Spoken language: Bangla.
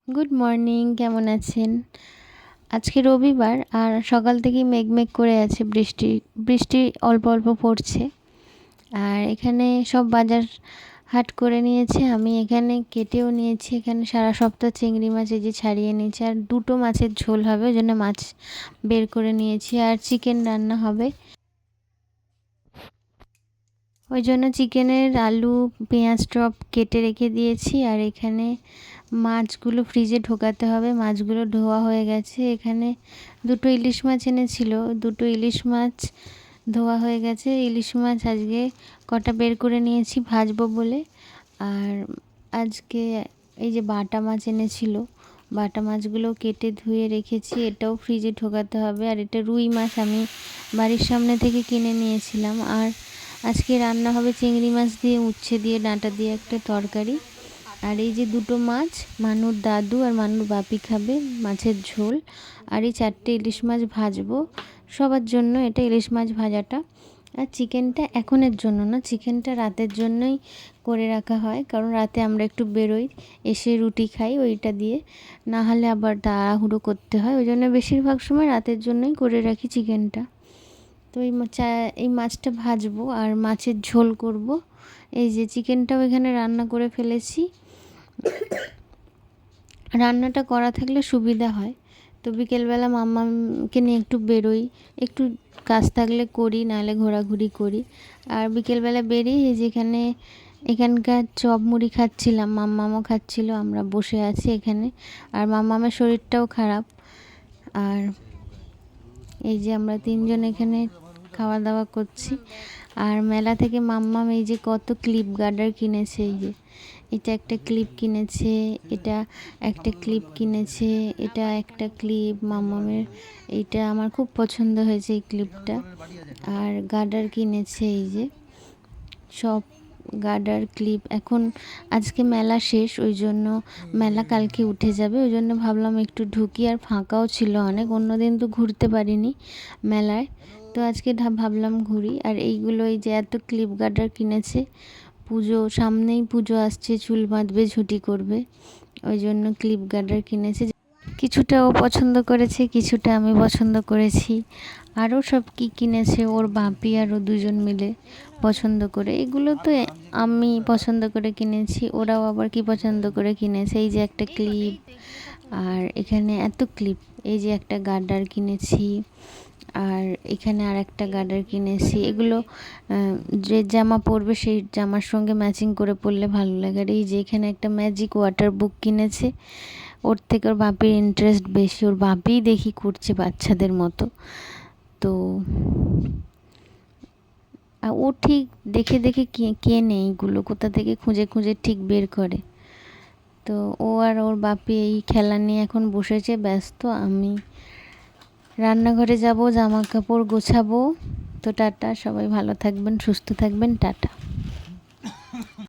গুড মর্নিং, কেমন আছেন? আজকে রবিবার আর সকাল থেকেই মেঘ করে আছে, বৃষ্টি বৃষ্টি অল্প অল্প পড়ছে। আর এখানে সব বাজার হাট করে নিয়েছে, আমি এখানে কেটেও নিয়েছি। এখানে সারা সপ্তাহ চিংড়ি মাছ এই যে ছাড়িয়ে নিয়েছি, আর দুটো মাছের ঝোল হবে, ওই জন্য মাছ বের করে নিয়েছি। আর চিকেন রান্না হবে, ওই জন্য চিকেনের আলু পেঁয়াজ টপ কেটে রেখে দিয়েছি। আর এখানে মাছগুলো ফ্রিজে ঢোকাতে হবে, মাছগুলো ধোয়া হয়ে গেছে। এখানে দুটো ইলিশ মাছ এনেছিল, দুটো ইলিশ মাছ ধোয়া হয়ে গেছে। ইলিশ মাছ আজকে কটা বের করে নিয়েছি ভাজবো বলে। আর আজকে এই যে বাটা মাছ এনেছিল, বাটা মাছগুলো কেটে ধুয়ে রেখেছি, এটাও ফ্রিজে ঢোকাতে হবে। আর এটা রুই মাছ আমি বাড়ির সামনে থেকে কিনে নিয়েছিলাম। আর আজকে রান্না হবে চিংড়ি মাছ দিয়ে, উচ্ছে দিয়ে, ডাঁটা দিয়ে একটা তরকারি। আর এই যে দুটো মাছ, মানুর দাদু আর মানুর বাপি খাবে মাছের ঝোল। আর এই 4টে ইলিশ মাছ ভাজবো সবার জন্য, এটা ইলিশ মাছ ভাজাটা। আর চিকেনটা এখনের জন্য না, চিকেনটা রাতের জন্যই করে রাখা হয়, কারণ রাতে আমরা একটু বেরোই, এসে রুটি খাই ওইটা দিয়ে, না হলে আবার তাড়াহুড়ো করতে হয়, ওই জন্য বেশিরভাগ সময় রাতের জন্যই করে রাখি চিকেনটা। তো এই মাছটা ভাজবো আর মাছের ঝোল করব। এই যে চিকেনটাও এখানে রান্না করে ফেলেছি, রান্নাটা করা থাকলে সুবিধা হয়। তো বিকেলবেলা মাম্মাকে নিয়ে একটু বেরোই, একটু কাজ থাকলে করি, নাহলে ঘোরাঘুরি করি। আর বিকেলবেলা বেরিয়ে যেখানে এখানকার চপ মুড়ি খাচ্ছিলাম, মাম্মামও খাচ্ছিল, আমরা বসে আছি এখানে। আর মাম্মামের শরীরটাও খারাপ। আর এই যে আমরা তিনজন এখানে খাওয়া দাওয়া করছি। আর মেলা থেকে মাম্মাম এই যে কত ক্লিপ গার্ডার কিনেছে, এই যে এটা একটা ক্লিপ কিনেছে, এটা একটা ক্লিপ কিনেছে, এটা একটা ক্লিপ মাম্মামের, এইটা আমার খুব পছন্দ হয়েছে এই ক্লিপটা। আর গার্ডার কিনেছে, এই যে সব গার্ডার ক্লিপ। এখন আজকে মেলা শেষ, ওই জন্য মেলা কালকে উঠে যাবে, ওই জন্য ভাবলাম একটু ঢুকি। আর ফাঁকাও ছিল অনেক, অন্যদিন তো ঘুরতে পারিনি মেলায়, তো আজকে ভাবলাম ঘুরি। আর এইগুলো এই যে এত ক্লিপ গার্ডার কিনেছে, পুজো সামনেই, পুজো আসছে, চুল বাঁধবে, ঝুঁটি করবে, ওই জন্য ক্লিপ গার্ডার কিনেছে। কিছুটা ও পছন্দ করেছে, কিছুটা আমি পছন্দ করেছি। আরও সব কি কিনেছে ওর বাপি আর ও দুজন মিলে পছন্দ করে। এগুলো তো আমি পছন্দ করে কিনেছি, ওরাও আবার কি পছন্দ করে কিনেছে। এই যে একটা ক্লিপ, আর এখানে এত ক্লিপ, এই যে একটা গার্ডার কিনেছি, আর এখানে আর একটা গার্ডার কিনেছি। এগুলো যে জামা পরবে সেই জামার সঙ্গে ম্যাচিং করে পরলে ভালো লাগে। আর এই যে এখানে একটা ম্যাজিক ওয়াটার বুক কিনেছে, ওর থেকে ওর বাপির ইন্টারেস্ট বেশি, ওর বাপিই দেখি করছে বাচ্চাদের মতো। তো ও ঠিক দেখে দেখে কেনে, এইগুলো কোথা থেকে খুঁজে খুঁজে ঠিক বের করে। তো ও আর ওর বাপি এই খেলা নিয়ে এখন বসেছে ব্যস্ত। আমি রান্নাঘরে যাব, জামা কাপড় গোছাবো। তো টাটা, সবাই ভালো থাকবেন, সুস্থ থাকবেন, টাটা।